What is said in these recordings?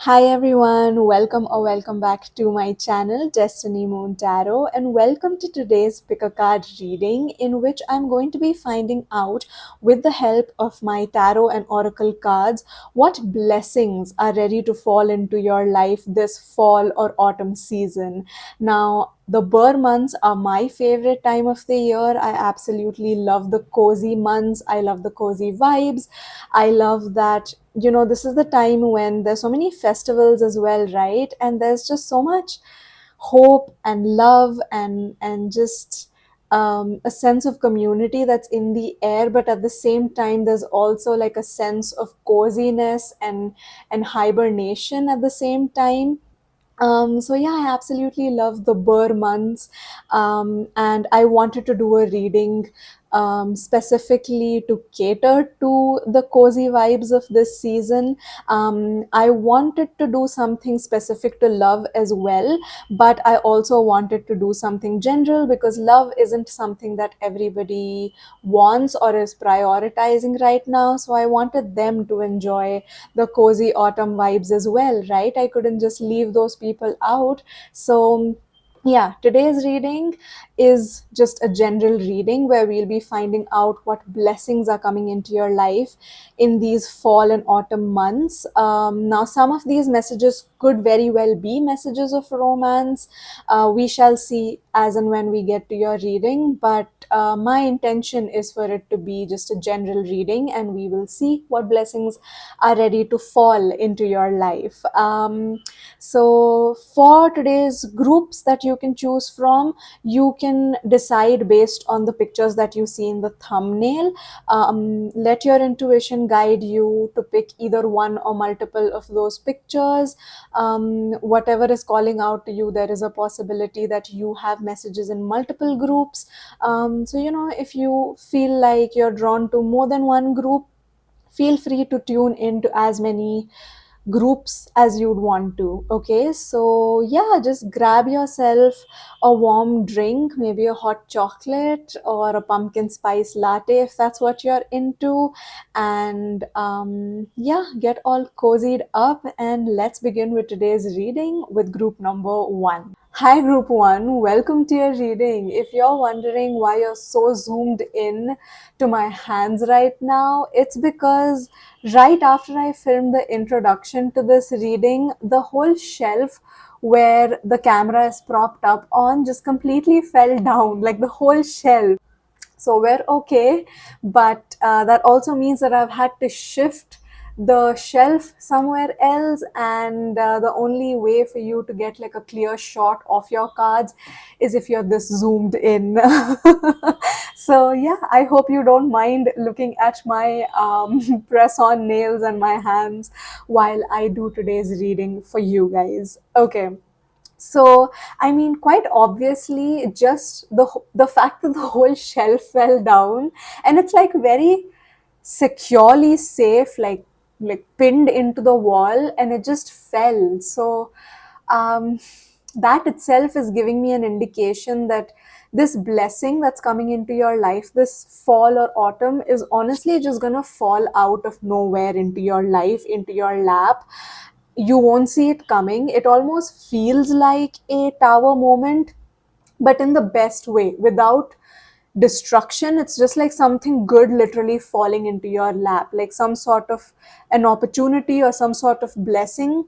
Hi everyone, welcome or welcome back to my channel Destiny Moon Tarot, and welcome to today's pick a card reading in which I'm going to be finding out, with the help of my tarot and oracle cards, what blessings are ready to fall into your life this fall or autumn season. Now, the Burr months are my favorite time of the year. I absolutely love the cozy months. I love the cozy vibes. I love that, this is the time when there's so many festivals as well, right? And there's just so much hope and love and just a sense of community that's in the air, but at the same time there's also like a sense of coziness and hibernation at the same time. So yeah, I absolutely love the Burr months, and I wanted to do a reading specifically to cater to the cozy vibes of this season. I wanted to do something specific to love as well, but I also wanted to do something general because love isn't something that everybody wants or is prioritizing right now. So I wanted them to enjoy the cozy autumn vibes as well, right? I couldn't just leave those people out. So, yeah, today's reading is just a general reading where we'll be finding out what blessings are coming into your life in these fall and autumn months. Now, some of these messages could very well be messages of romance. We shall see as and when we get to your reading, but my intention is for it to be just a general reading, and we will see what blessings are ready to fall into your life. So, for today's groups that you can choose from, you can decide based on the pictures that you see in the thumbnail. Let your intuition guide you to pick either one or multiple of those pictures. Whatever is calling out to you, there is a possibility that you have messages in multiple groups. So, if you feel like you're drawn to more than one group, feel free to tune into as many groups as you'd want to. Okay, so yeah, just grab yourself a warm drink, maybe a hot chocolate or a pumpkin spice latte if that's what you're into, and yeah, get all cozied up and let's begin with today's reading with group number one. Hi, group one. Welcome to your reading. If you're wondering why you're so zoomed in to my hands right now, it's because right after I filmed the introduction to this reading, the whole shelf where the camera is propped up on just completely fell down, like the whole shelf. So we're okay, but that also means that I've had to shift the shelf somewhere else, and the only way for you to get like a clear shot of your cards is if you're this zoomed in. So yeah, I hope you don't mind looking at my press on nails and my hands while I do today's reading for you guys. Okay, so, I mean, quite obviously, just the fact that the whole shelf fell down, and it's like very securely safe, like pinned into the wall, and it just fell. So, um, that itself is giving me an indication that this blessing that's coming into your life this fall or autumn is honestly just gonna fall out of nowhere into your life, into your lap. You won't see it coming. It almost feels like a tower moment, but in the best way, without destruction. It's just like something good literally falling into your lap, like some sort of an opportunity or some sort of blessing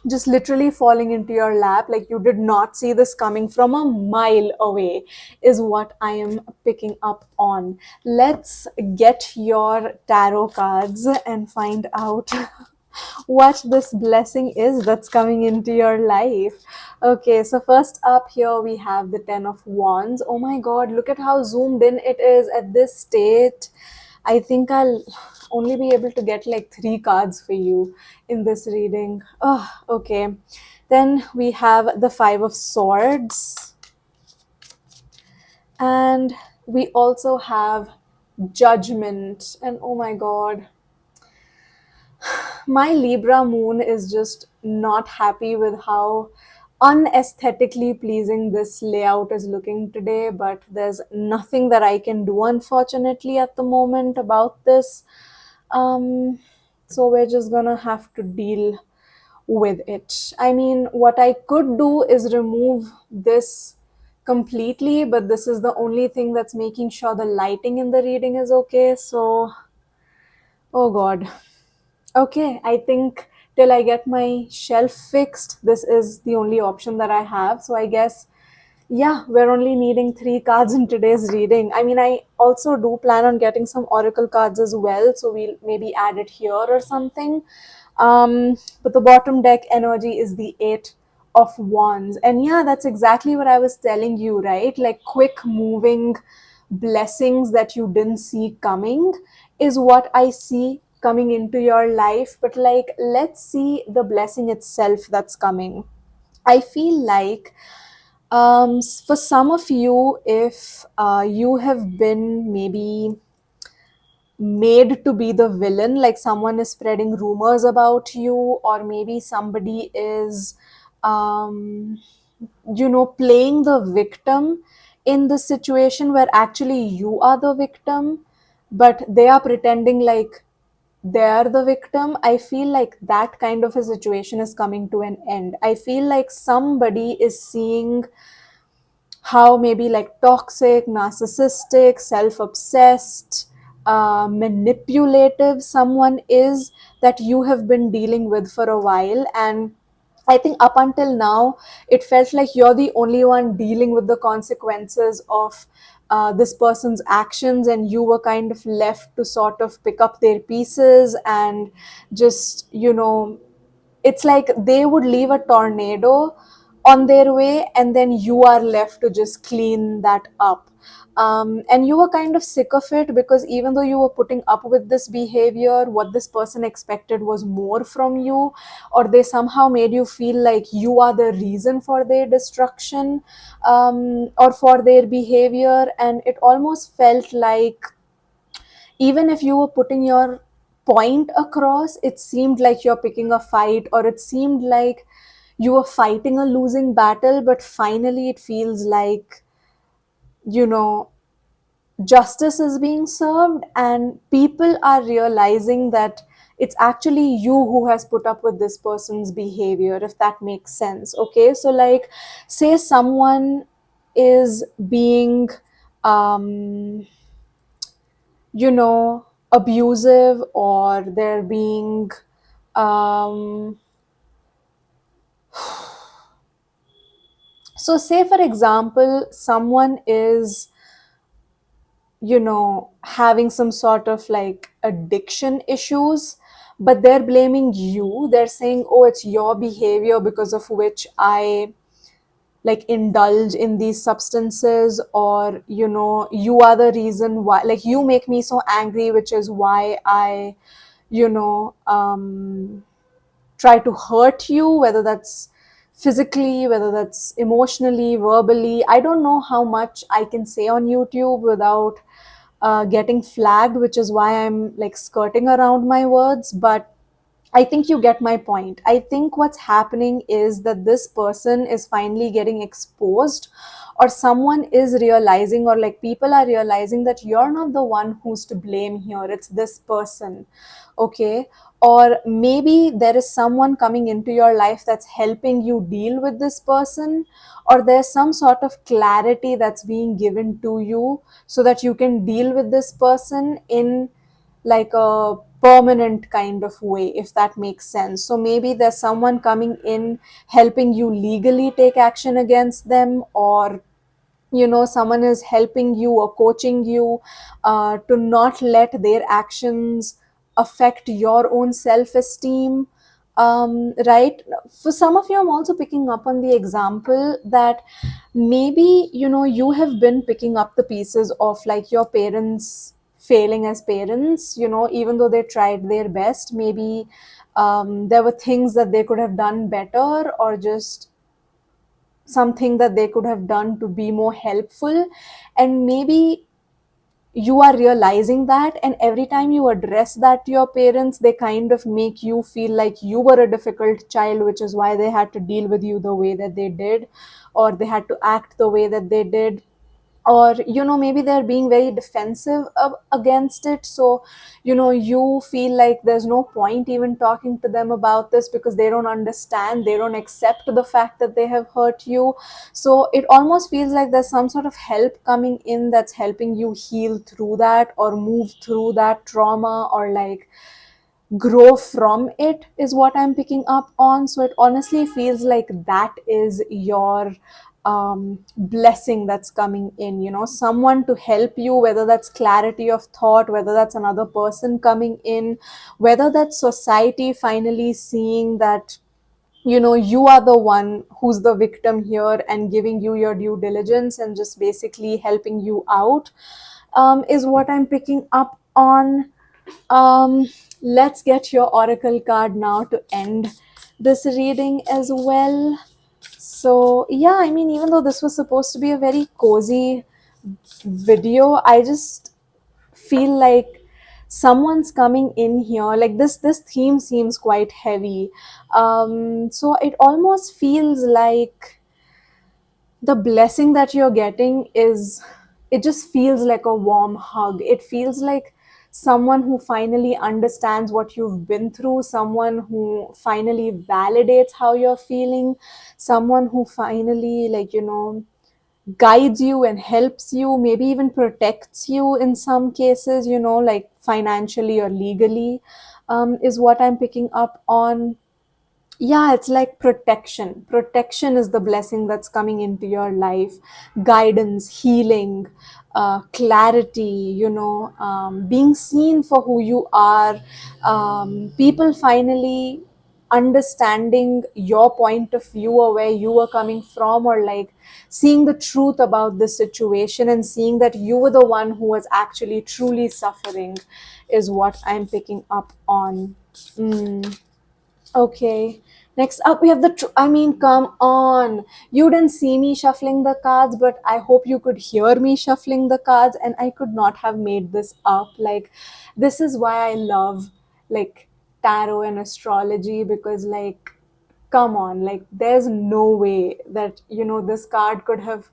just literally falling into your lap, like you did not see this coming from a mile away, is what I am picking up on. Let's get your tarot cards and find out what this blessing is that's coming into your life. Okay, so first up here we have the Ten of Wands. Oh my god, look at how zoomed in it is at this state. I think I'll only be able to get like three cards for you in this reading. Oh, okay. Then we have the Five of Swords, and we also have Judgment. And oh my god, my Libra moon is just not happy with how unesthetically pleasing this layout is looking today, but there's nothing that I can do, unfortunately, at the moment about this. So we're just gonna have to deal with it. I mean, what I could do is remove this completely, but this is the only thing that's making sure the lighting in the reading is okay. So, oh god. Okay, I think till I get my shelf fixed, this is the only option that I have. So, I guess yeah, we're only needing three cards in today's reading. I mean, I also do plan on getting some oracle cards as well, so we'll maybe add it here or something. But the bottom deck energy is the Eight of Wands. And yeah, that's exactly what I was telling you, right? Like quick moving blessings that you didn't see coming is what I see coming into your life. But like, let's see the blessing itself that's coming. I feel like for some of you, if you have been maybe made to be the villain, like someone is spreading rumors about you, or maybe somebody is, um, playing the victim in the situation where actually you are the victim, but they are pretending like they're the victim. I feel like that kind of a situation is coming to an end. I feel like somebody is seeing how maybe like toxic, narcissistic, self obsessed, manipulative someone is that you have been dealing with for a while. And I think up until now, it felt like you're the only one dealing with the consequences of this person's actions, and you were kind of left to sort of pick up their pieces and just, it's like they would leave a tornado on their way, and then you are left to just clean that up. And you were kind of sick of it, because even though you were putting up with this behavior, what this person expected was more from you, or they somehow made you feel like you are the reason for their destruction, or for their behavior. And it almost felt like even if you were putting your point across, it seemed like you're picking a fight, or it seemed like you were fighting a losing battle. But finally, it feels like, you know, justice is being served, and people are realizing that it's actually you who has put up with this person's behavior, if that makes sense. Okay, so like, say someone is being, um, abusive, or they're being, um, so say for example, someone is, having some sort of like addiction issues, but they're blaming you. They're saying, oh, it's your behavior because of which I like indulge in these substances, or you are the reason why, like you make me so angry, which is why I you know try to hurt you, whether that's physically, whether that's emotionally, verbally. I don't know how much I can say on YouTube without getting flagged, which is why I'm like skirting around my words. But I think you get my point. I think what's happening is that this person is finally getting exposed, or someone is realizing, or like people are realizing that you're not the one who's to blame here, it's this person. Okay. Or maybe there is someone coming into your life that's helping you deal with this person, or there's some sort of clarity that's being given to you so that you can deal with this person in like a permanent kind of way, if that makes sense. So maybe there's someone coming in helping you legally take action against them, or someone is helping you or coaching you to not let their actions affect your own self-esteem. Right, for some of you, I'm also picking up on the example that maybe you have been picking up the pieces of like your parents failing as parents. Even though they tried their best, maybe there were things that they could have done better, or just something that they could have done to be more helpful. And maybe you are realizing that, and every time you address that to your parents, they kind of make you feel like you were a difficult child, which is why they had to deal with you the way that they did, or they had to act the way that they did. or maybe they're being very defensive against it. So you feel like there's no point even talking to them about this because they don't understand, they don't accept the fact that they have hurt you. So it almost feels like there's some sort of help coming in that's helping you heal through that, or move through that trauma, or like grow from it, is what I'm picking up on. So it honestly feels like that is your blessing that's coming in, someone to help you, whether that's clarity of thought, whether that's another person coming in, whether that's society finally seeing that you are the one who's the victim here and giving you your due diligence and just basically helping you out, is what I'm picking up on. Let's get your oracle card now to end this reading as well. So, yeah, I mean, even though this was supposed to be a very cozy video, I just feel like someone's coming in here. Like this theme seems quite heavy. So it almost feels like the blessing that you're getting is, it just feels like a warm hug. It feels like someone who finally understands what you've been through, someone who finally validates how you're feeling, someone who finally, like, guides you and helps you, maybe even protects you in some cases, like financially or legally, is what I'm picking up on. Yeah, it's like protection is the blessing that's coming into your life. Guidance, healing, clarity, being seen for who you are, people finally understanding your point of view or where you are coming from, or like seeing the truth about the situation and seeing that you were the one who was actually truly suffering, is what I'm picking up on. Mm. Okay. Next up, we have I mean, come on. You didn't see me shuffling the cards, but I hope you could hear me shuffling the cards, and I could not have made this up. Like, this is why I love, like, tarot and astrology, because, like, come on, like, there's no way that, this card could have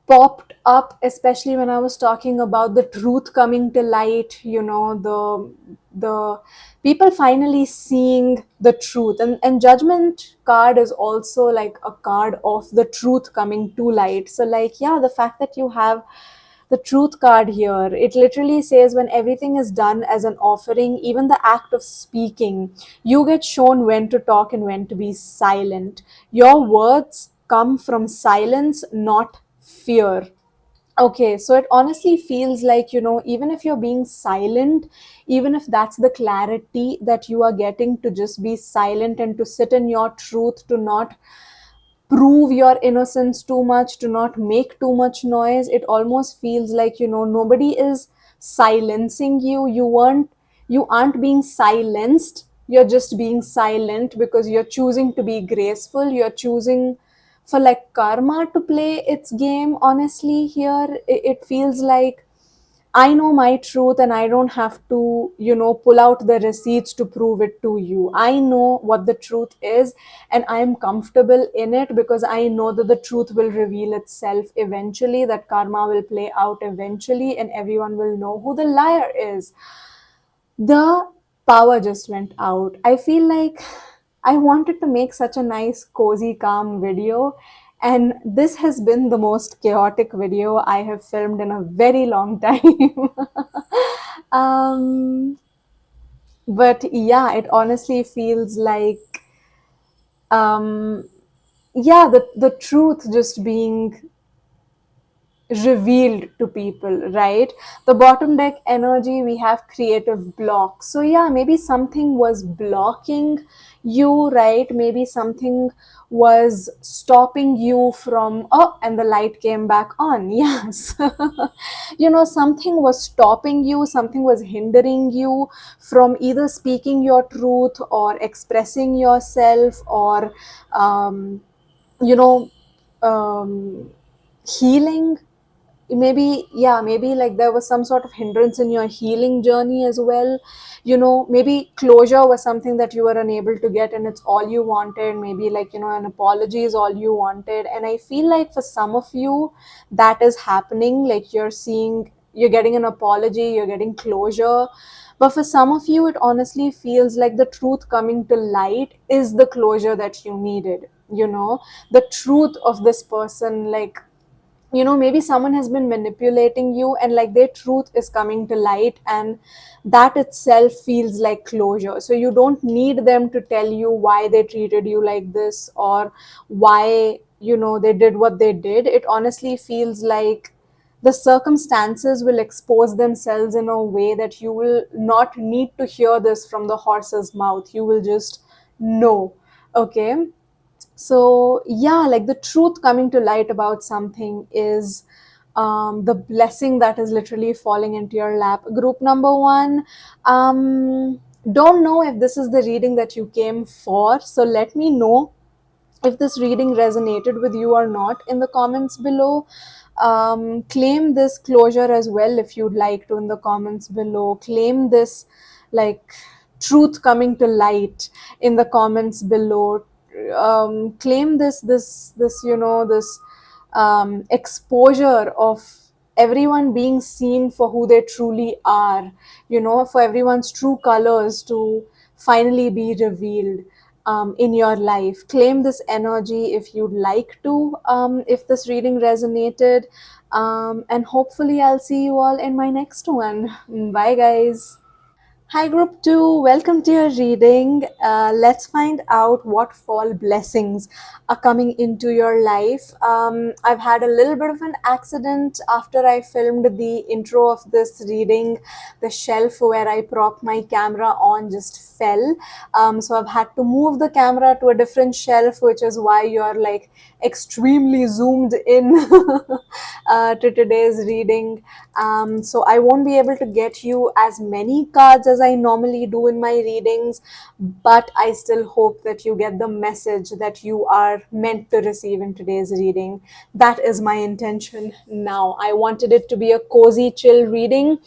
popped up, especially when I was talking about the truth coming to light, the people finally seeing the truth. And judgment card is also like a card of the truth coming to light. So, like, yeah, the fact that you have the truth card here, it literally says when everything is done as an offering, even the act of speaking, you get shown when to talk and when to be silent. Your words come from silence, not fear. Okay, so it honestly feels like, even if you're being silent, even if that's the clarity that you are getting, to just be silent and to sit in your truth, to not prove your innocence too much, to not make too much noise, it almost feels like, nobody is silencing you. You aren't being silenced, you're just being silent because you're choosing to be graceful, you're choosing for, like, karma to play its game. Honestly, here it feels like I know my truth and I don't have to, pull out the receipts to prove it to you. I know what the truth is and I am comfortable in it because I know that the truth will reveal itself eventually, that karma will play out eventually, and everyone will know who the liar is. The power just went out. I feel like I wanted to make such a nice, cozy, calm video, and this has been the most chaotic video I have filmed in a very long time. um, but yeah, it honestly feels like, um, yeah, the truth just being revealed to people, right? The bottom deck energy, we have creative block. So yeah, maybe something was blocking you, right? Maybe something was stopping you from, oh, and the light came back on. Yes. Something was stopping you, something was hindering you from either speaking your truth or expressing yourself, or um, you know um, healing maybe, yeah, maybe like there was some sort of hindrance in your healing journey as well. Maybe closure was something that you were unable to get and it's all you wanted. Maybe like, an apology is all you wanted. And I feel like for some of you, that is happening. Like you're getting an apology, you're getting closure. But for some of you, it honestly feels like the truth coming to light is the closure that you needed. The truth of this person, like, maybe someone has been manipulating you, and like their truth is coming to light, and that itself feels like closure. So you don't need them to tell you why they treated you like this, or why they did what they did. It honestly feels like the circumstances will expose themselves in a way that you will not need to hear this from the horse's mouth. You will just know. Okay. So yeah, like the truth coming to light about something is the blessing that is literally falling into your lap. Group number one, don't know if this is the reading that you came for, so let me know if this reading resonated with you or not in the comments below. Claim this closure as well if you'd like to in the comments below. Claim this, like, truth coming to light in the comments below. Claim this exposure of everyone being seen for who they truly are, for everyone's true colors to finally be revealed in your life. Claim this energy if you'd like to, if this reading resonated. And hopefully, I'll see you all in my next one. Bye, guys. Hi, Group 2. Welcome to your reading. Let's find out what fall blessings are coming into your life. I've had a little bit of an accident after I filmed the intro of this reading. The shelf where I propped my camera on just fell. So I've had to move the camera to a different shelf, which is why you're like extremely zoomed in to today's reading. So I won't be able to get you as many cards as I normally do in my readings, but I still hope that you get the message that you are meant to receive in today's reading. That is my intention now. I wanted it to be a cozy, chill reading,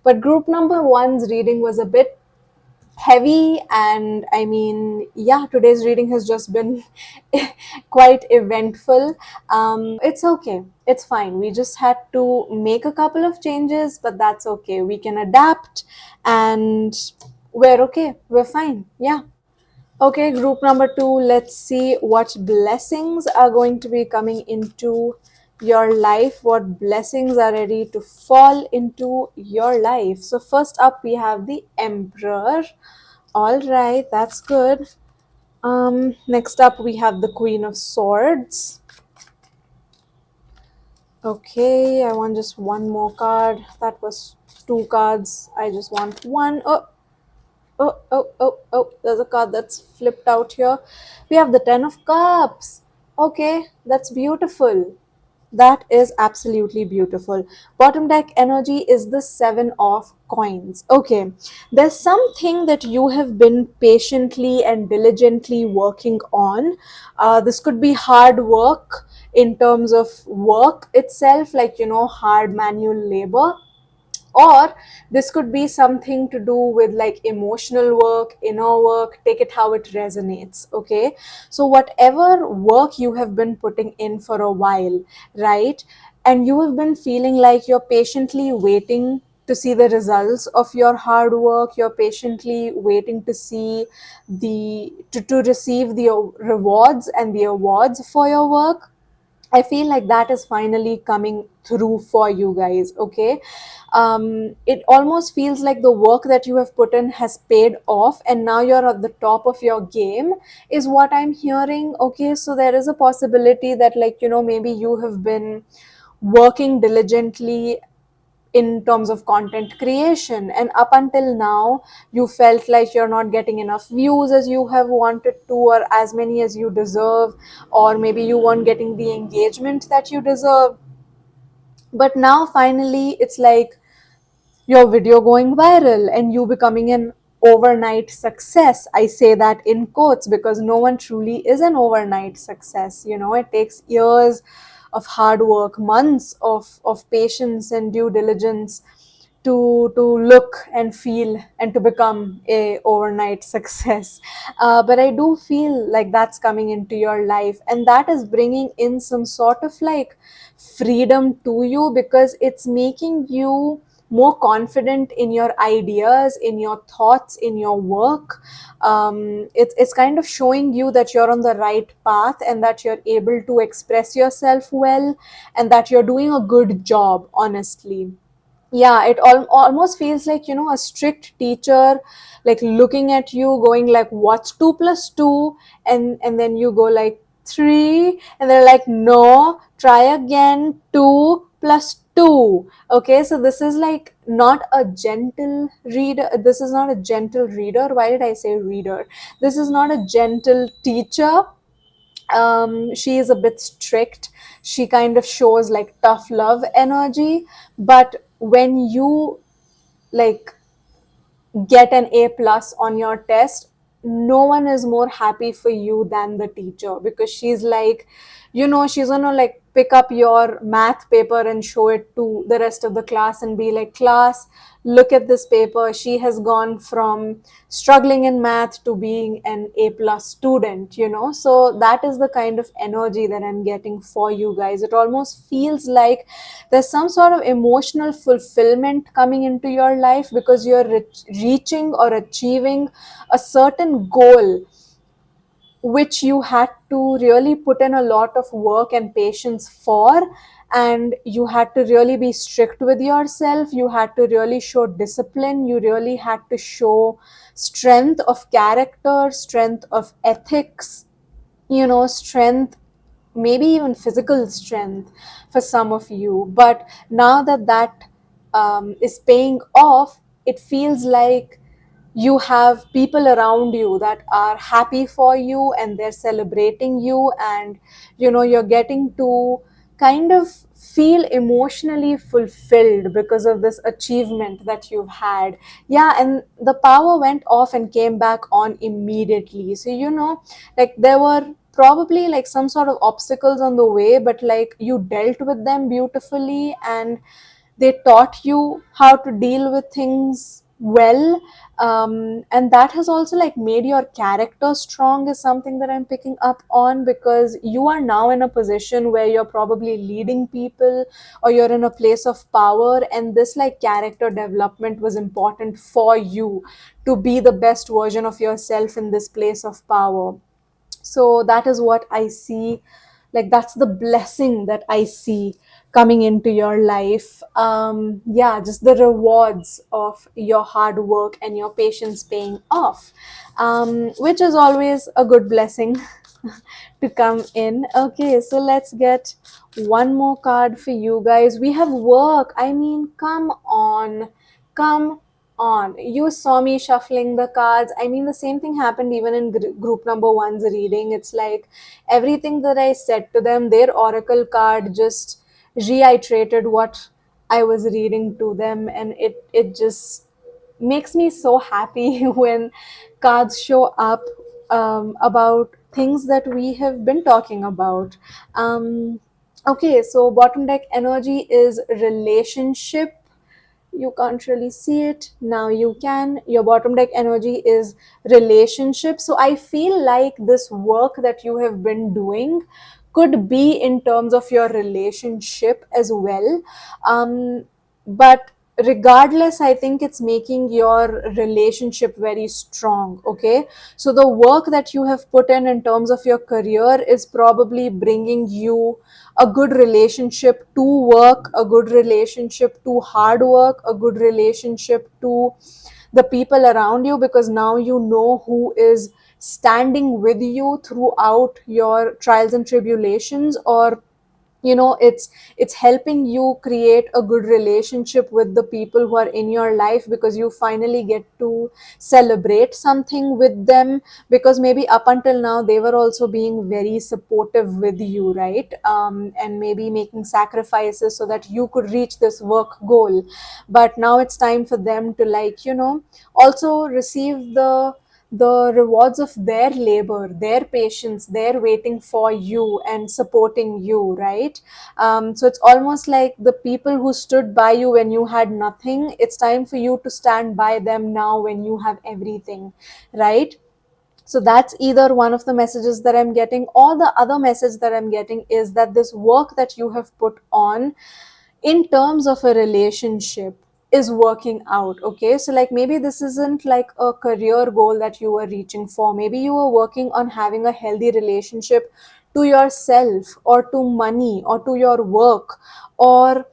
but group number one's reading was a bit heavy, and I mean, yeah, today's reading has just been quite eventful. It's okay, it's fine. We just had to make a couple of changes, but that's okay. We can adapt, and we're okay, we're fine. Yeah. Okay, group number two, let's see what blessings are going to be coming into your life, what blessings are ready to fall into your life. So, first up, we have the Emperor. All right, that's good. Next up, we have the Queen of Swords. Okay, I want just one more card. That was two cards. I just want one. Oh, there's a card that's flipped out here. We have the Ten of Cups. Okay, that's beautiful. That is absolutely beautiful. Bottom deck energy is the Seven of Coins. Okay, there's something that you have been patiently and diligently working on. This could be hard work in terms of work itself, like, hard manual labor, or this could be something to do with like emotional work, inner work. Take it how it resonates. Okay, so whatever work you have been putting in for a while, right, and you have been feeling like you're patiently waiting to see the results of your hard work, you're patiently waiting to see to receive the rewards and the awards for your work. I feel like that is finally coming through for you guys. Okay, it almost feels like the work that you have put in has paid off, and now you're at the top of your game, is what I'm hearing. Okay, so there is a possibility that, like, maybe you have been working diligently in terms of content creation, and up until now you felt like you're not getting enough views as you have wanted to, or as many as you deserve, or maybe you weren't getting the engagement that you deserve. But now finally it's like your video going viral and you becoming an overnight success. I say that in quotes because no one truly is an overnight success. It takes years of hard work, months of patience and due diligence to look and feel and to become a overnight success. But I do feel like that's coming into your life, and that is bringing in some sort of like freedom to you, because it's making you more confident in your ideas, in your thoughts, in your work. It's kind of showing you that you're on the right path and that you're able to express yourself well and that you're doing a good job, honestly. Yeah, it almost feels like, a strict teacher like looking at you going like, what's 2 plus 2? And then you go like 3, and they're like, no, try again, 2 plus 2. Okay, so this is like not a gentle reader. This is not a gentle reader. Why did I say reader? This is not a gentle teacher. She is a bit strict. She kind of shows like tough love energy. But when you like get an A plus on your test, no one is more happy for you than the teacher, because she's like, she's gonna like pick up your math paper and show it to the rest of the class and be like, class, look at this paper. She has gone from struggling in math to being an A plus student, so that is the kind of energy that I'm getting for you guys. It almost feels like there's some sort of emotional fulfillment coming into your life because you're reaching or achieving a certain goal which you had to really put in a lot of work and patience for. And you had to really be strict with yourself. You had to really show discipline. You really had to show strength of character, strength of ethics, strength, maybe even physical strength for some of you. But now that is paying off, it feels like you have people around you that are happy for you and they're celebrating you, and you're getting to kind of feel emotionally fulfilled because of this achievement that you've had. Yeah, and the power went off and came back on immediately. So like there were probably like some sort of obstacles on the way, but like you dealt with them beautifully, and they taught you how to deal with things well. And that has also like made your character strong, is something that I'm picking up on, because you are now in a position where you're probably leading people or you're in a place of power, and this like character development was important for you to be the best version of yourself in this place of power. So that is what I see, like that's the blessing that I see coming into your life. Yeah, just the rewards of your hard work and your patience paying off, which is always a good blessing to come in. Okay, so let's get one more card for you guys. We have work. I mean, come on. You saw me shuffling the cards. I mean, the same thing happened even in group number one's reading. It's like everything that I said to them, their oracle card just reiterated what I was reading to them, and it just makes me so happy when cards show up about things that we have been talking about. Okay, so bottom deck energy is relationship. You can't really see it now, you can. Your bottom deck energy is relationship. So I feel like this work that you have been doing could be in terms of your relationship as well. But regardless, I think it's making your relationship very strong. Okay, so the work that you have put in terms of your career is probably bringing you a good relationship to work, a good relationship to hard work, a good relationship to the people around you, because now you know who is standing with you throughout your trials and tribulations. Or it's helping you create a good relationship with the people who are in your life, because you finally get to celebrate something with them, because maybe up until now they were also being very supportive with you, right? And maybe making sacrifices so that you could reach this work goal. But now it's time for them to like also receive the rewards of their labor, their patience, their waiting for you and supporting you, right? So it's almost like the people who stood by you when you had nothing, it's time for you to stand by them now when you have everything, right? So that's either one of the messages that I'm getting, or the other message that I'm getting is that this work that you have put on in terms of a relationship is working out. Okay, so like maybe this isn't like a career goal that you were reaching for, maybe you were working on having a healthy relationship to yourself or to money or to your work, or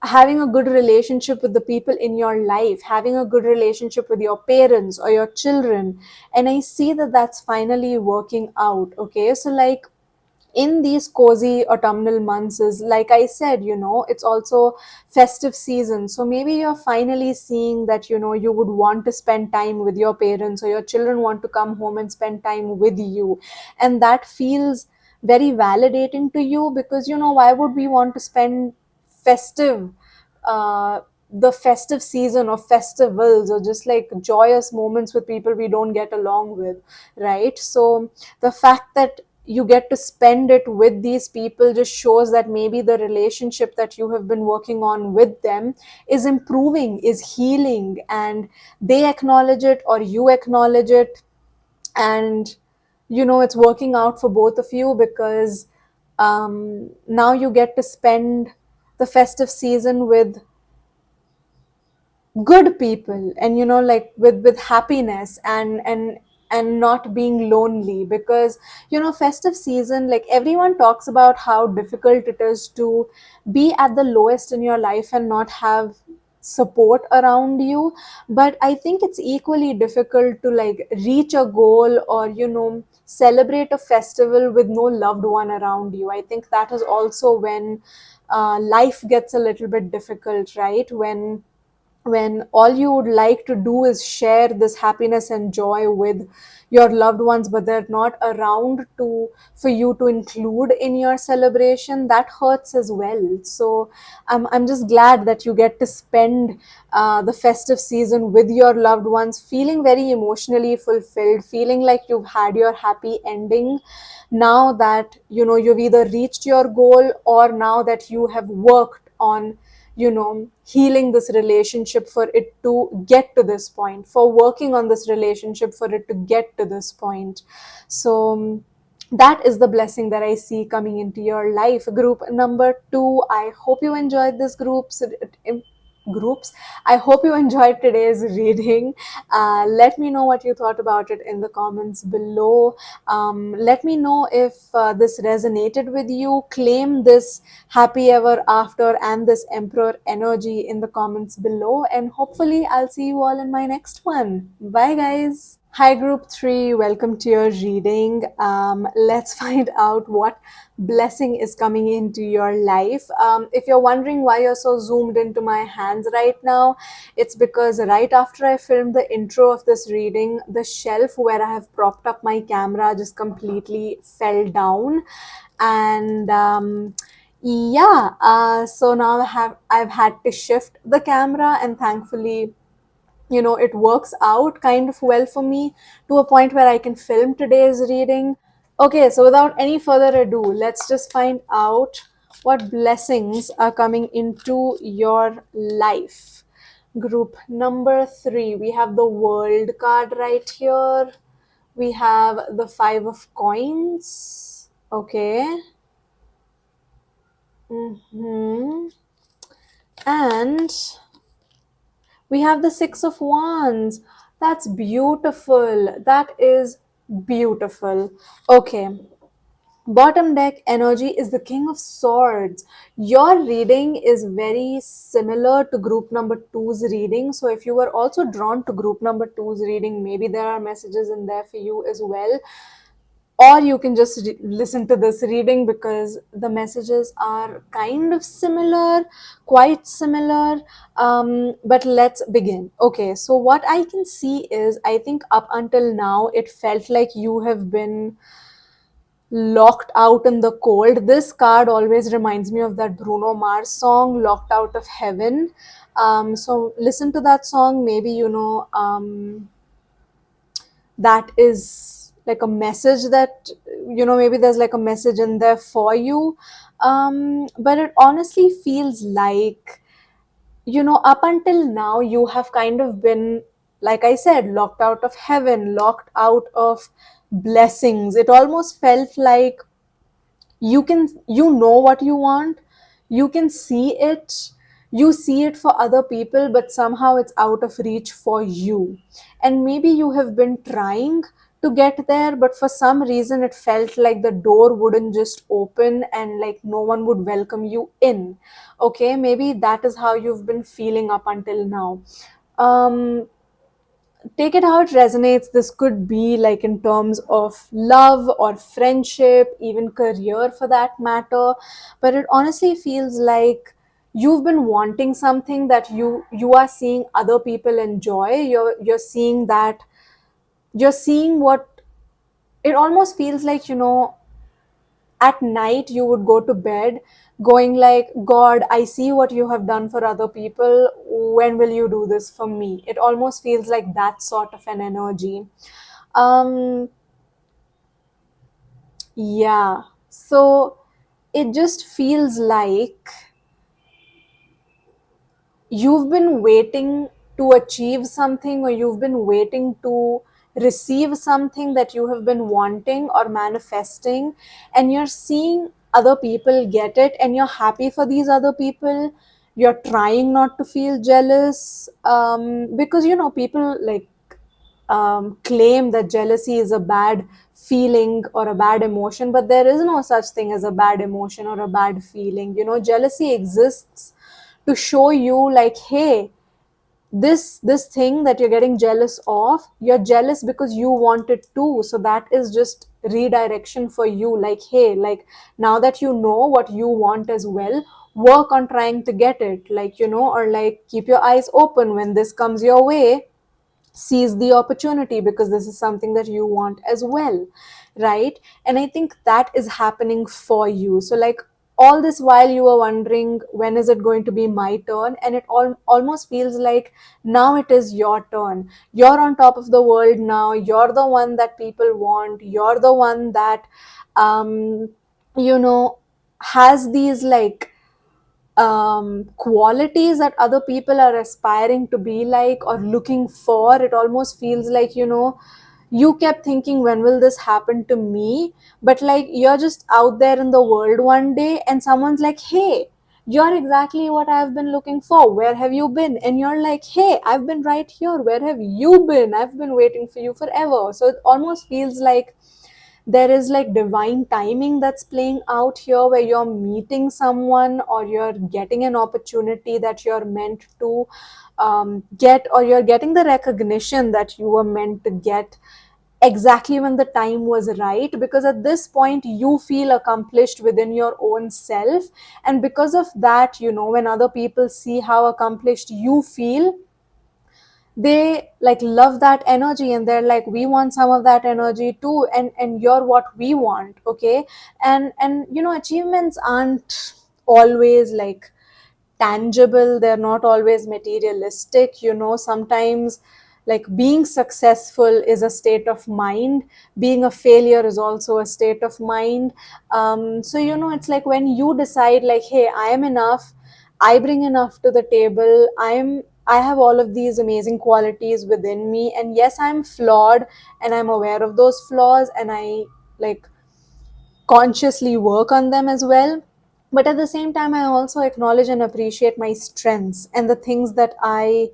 having a good relationship with the people in your life, having a good relationship with your parents or your children. And I see that that's finally working out. Okay, so like in these cozy autumnal months, is like I said, it's also festive season, so maybe you're finally seeing that you would want to spend time with your parents, or your children want to come home and spend time with you. And that feels very validating to you, because why would we want to spend festive uh the festive season or festivals or just like joyous moments with people we don't get along with, right? So the fact that you get to spend it with these people just shows that maybe the relationship that you have been working on with them is improving, is healing, and they acknowledge it or you acknowledge it. And it's working out for both of you, because now you get to spend the festive season with good people, and like with happiness, and not being lonely. Because festive season, like everyone talks about how difficult it is to be at the lowest in your life and not have support around you. But I think it's equally difficult to like reach a goal, or celebrate a festival with no loved one around you. I think that is also when life gets a little bit difficult, right? When all you would like to do is share this happiness and joy with your loved ones, but they're not around to for you to include in your celebration, that hurts as well. So I'm just glad that you get to spend the festive season with your loved ones, feeling very emotionally fulfilled, feeling like you've had your happy ending, now that you've either reached your goal, or now that you have worked on healing this relationship for it to get to this point, for working on this relationship for it to get to this point. So that is the blessing that I see coming into your life. Group number 2, I hope you enjoyed this groups. I hope you enjoyed today's reading. Let me know what you thought about it in the comments below. Let me know if this resonated with you. Claim this happy ever after and this emperor energy in the comments below, and hopefully I'll see you all in my next one. Bye guys. Hi, group 3, welcome to your reading. Let's find out what blessing is coming into your life. If you're wondering why you're so zoomed into my hands right now, it's because right after I filmed the intro of this reading, the shelf where I have propped up my camera just completely fell down. And yeah, so now I've had to shift the camera, and thankfully it works out kind of well for me, to a point where I can film today's reading. Okay, so without any further ado, let's just find out what blessings are coming into your life. Group number 3, we have the World card right here. We have the 5 of coins. Okay. And we have the 6 of wands. That's beautiful. That is beautiful. Okay. Bottom deck energy is the King of Swords. Your reading is very similar to group number two's reading. So if you were also drawn to group number two's reading, maybe there are messages in there for you as well. Or you can just listen to this reading, because the messages are kind of similar, quite similar. But let's begin. Okay, so what I can see is, I think up until now it felt like you have been locked out in the cold. This card always reminds me of that Bruno Mars song, Locked Out of Heaven. So listen to that song. Maybe that is like a message that, maybe there's like a message in there for you. But it honestly feels like, up until now, you have kind of been, like I said, locked out of heaven, locked out of blessings. It almost felt like you know what you want, you can see it, you see it for other people, but somehow it's out of reach for you. And maybe you have been trying to get there, but for some reason it felt like the door wouldn't just open and like no one would welcome you in. Okay, maybe that is how you've been feeling up until now. um Take it how it resonates. This could be like in terms of love or friendship, even career for that matter. But it honestly feels like you've been wanting something that you are seeing other people enjoy. You're seeing that, you're seeing what it almost feels like, at night you would go to bed going like, God, I see what you have done for other people, when will you do this for me? It almost feels like that sort of an energy. um yeah, so it just feels like you've been waiting to achieve something, or you've been waiting to receive something that you have been wanting or manifesting, and you're seeing other people get it and you're happy for these other people. You're trying not to feel jealous, because people like claim that jealousy is a bad feeling or a bad emotion, but there is no such thing as a bad emotion or a bad feeling. Jealousy exists to show you like, hey, this thing that you're getting jealous of, you're jealous because you want it too. So that is just redirection for you, like, hey, like, now that you know what you want as well, work on trying to get it, like, or like keep your eyes open when this comes your way, seize the opportunity because this is something that you want as well, right? And I think that is happening for you. So like, all this while you were wondering when is it going to be my turn, and it almost feels like now it is your turn. You're on top of the world now, you're the one that people want, you're the one that um you know has these like qualities that other people are aspiring to be like or looking for. It almost feels like, you kept thinking, when will this happen to me? But like, you're just out there in the world one day and someone's like, hey, you're exactly what I've been looking for, where have you been? And you're like, hey, I've been right here, where have you been? I've been waiting for you forever. So it almost feels like there is like divine timing that's playing out here, where you're meeting someone or you're getting an opportunity that you're meant to get, or you're getting the recognition that you were meant to get exactly when the time was right, because at this point you feel accomplished within your own self. And because of that, when other people see how accomplished you feel, they like love that energy and they're like, we want some of that energy too, and you're what we want. Okay. And achievements aren't always like tangible, they're not always materialistic. Sometimes like being successful is a state of mind, being a failure is also a state of mind. So it's like when you decide like, hey, I am enough, I bring enough to the table, I have all of these amazing qualities within me, and yes, I'm flawed and I'm aware of those flaws, and I like consciously work on them as well. But at the same time, I also acknowledge and appreciate my strengths and the things that I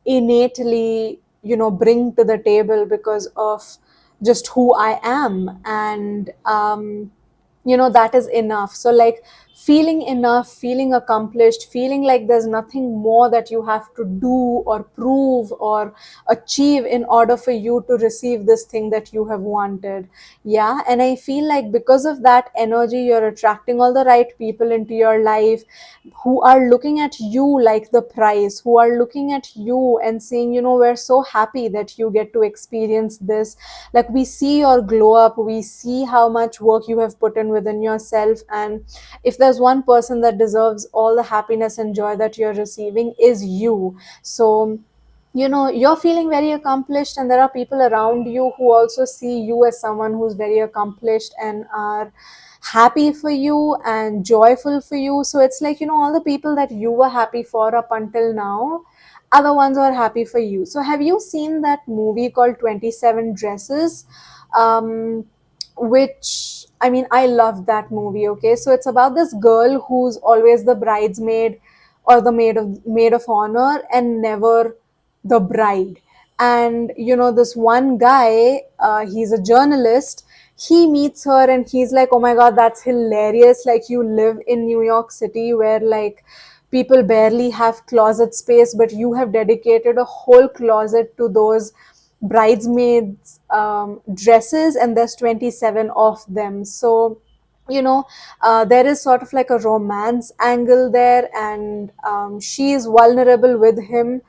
innately, bring to the table because of just who I am. And that is enough. So like, feeling enough, feeling accomplished, feeling like there's nothing more that you have to do or prove or achieve in order for you to receive this thing that you have wanted. Yeah, and I feel like because of that energy, you're attracting all the right people into your life who are looking at you like the prize, who are looking at you and saying, we're so happy that you get to experience this. Like, we see your glow up, we see how much work you have put in within yourself, and if there's one person that deserves all the happiness and joy that you're receiving, is you. So you're feeling very accomplished, and there are people around you who also see you as someone who's very accomplished and are happy for you and joyful for you. So it's like, all the people that you were happy for up until now are the ones who are happy for you. So have you seen that movie called 27 Dresses? um which, I mean, I love that movie. Okay, so it's about this girl who's always the bridesmaid or the maid of honor and never the bride. And this one guy, he's a journalist. He meets her and he's like, oh my god, that's hilarious, like you live in New York City where like people barely have closet space, but you have dedicated a whole closet to those bridesmaids dresses, and there's 27 of them. So you know there is sort of like a romance angle there, and she is vulnerable with him,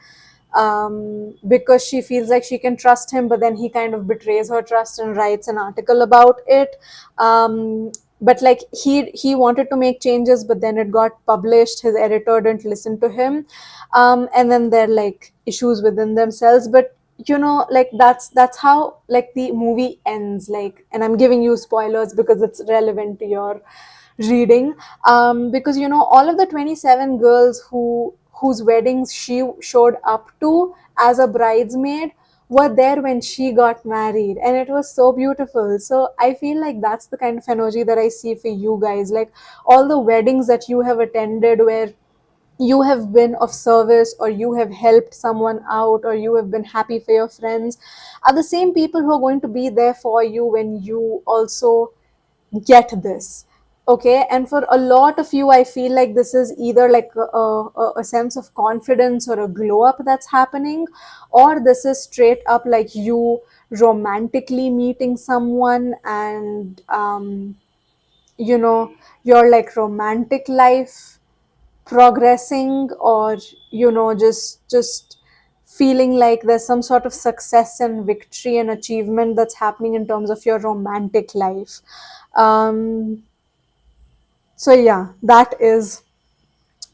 because she feels like she can trust him, but then he kind of betrays her trust and writes an article about it. But like he wanted to make changes, but then it got published, his editor didn't listen to him. And then there are like issues within themselves, but like that's how like the movie ends, like, and I'm giving you spoilers because it's relevant to your reading. Because all of the 27 girls whose weddings she showed up to as a bridesmaid were there when she got married, and it was so beautiful. So I feel like that's the kind of energy that I see for you guys, like all the weddings that you have attended where you have been of service, or you have helped someone out, or you have been happy for your friends, are the same people who are going to be there for you when you also get this. Okay, and for a lot of you, I feel like this is either like a sense of confidence or a glow up that's happening, or this is straight up like you romantically meeting someone, and you know your like romantic life progressing, or just feeling like there's some sort of success and victory and achievement that's happening in terms of your romantic life. um so yeah, that is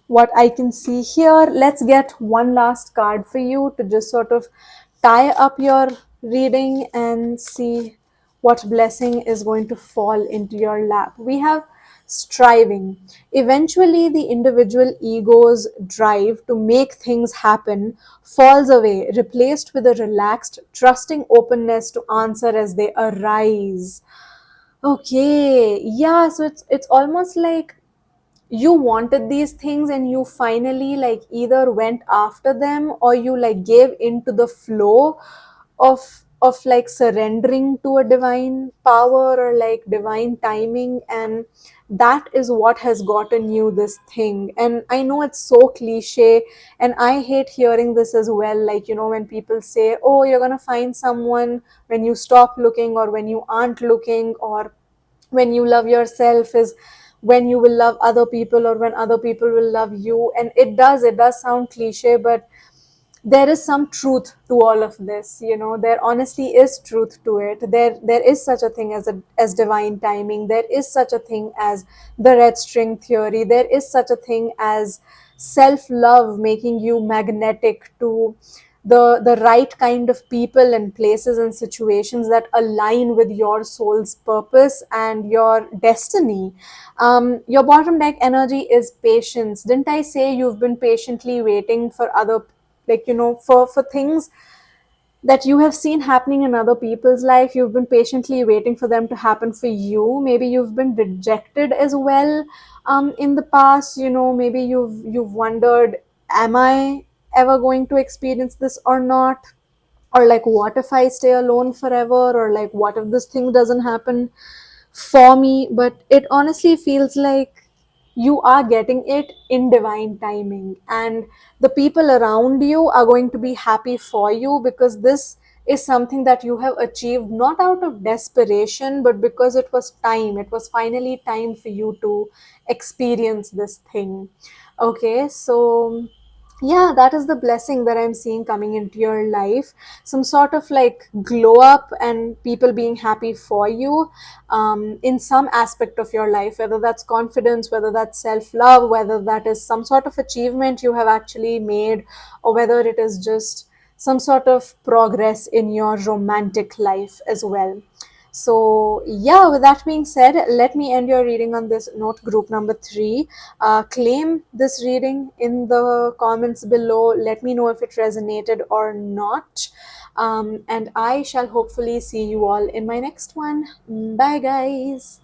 what I can see here. Let's get one last card for you to just sort of tie up your reading and see what blessing is going to fall into your lap. We have striving. Eventually, the individual ego's drive to make things happen falls away, replaced with a relaxed, trusting openness to answer as they arise. Okay, yeah, so it's almost like you wanted these things and you finally like either went after them, or you like gave into the flow of like surrendering to a divine power or like divine timing, and that is what has gotten you this thing. And I know it's so cliche, and I hate hearing this as well, like when people say, oh, you're going to find someone when you stop looking, or when you aren't looking, or when you love yourself is when you will love other people, or when other people will love you. And it does sound cliche, but there is some truth to all of this. There honestly is truth to it. There is such a thing as divine timing. There is such a thing as the red string theory. There is such a thing as self love making you magnetic to the right kind of people and places and situations that align with your soul's purpose and your destiny. Your bottom deck energy is patience. Didn't I say you've been patiently waiting for other, like for things that you have seen happening in other people's life? You've been patiently waiting for them to happen for you. Maybe you've been rejected as well, in the past. Maybe you've wondered, am I ever going to experience this or not? Or like, what if I stay alone forever? Or like, what if this thing doesn't happen for me? But it honestly feels like you are getting it in divine timing, and the people around you are going to be happy for you, because this is something that you have achieved not out of desperation, but because it was finally time for you to experience this thing. Okay, so yeah, that is the blessing that I'm seeing coming into your life. Some sort of like glow up and people being happy for you, in some aspect of your life, whether that's confidence, whether that's self love, whether that is some sort of achievement you have actually made, or whether it is just some sort of progress in your romantic life as well. So, yeah, with that being said, let me end your reading on this note. Group number three, claim this reading in the comments below. Let me know if it resonated or not. And I shall hopefully see you all in my next one. Bye, guys.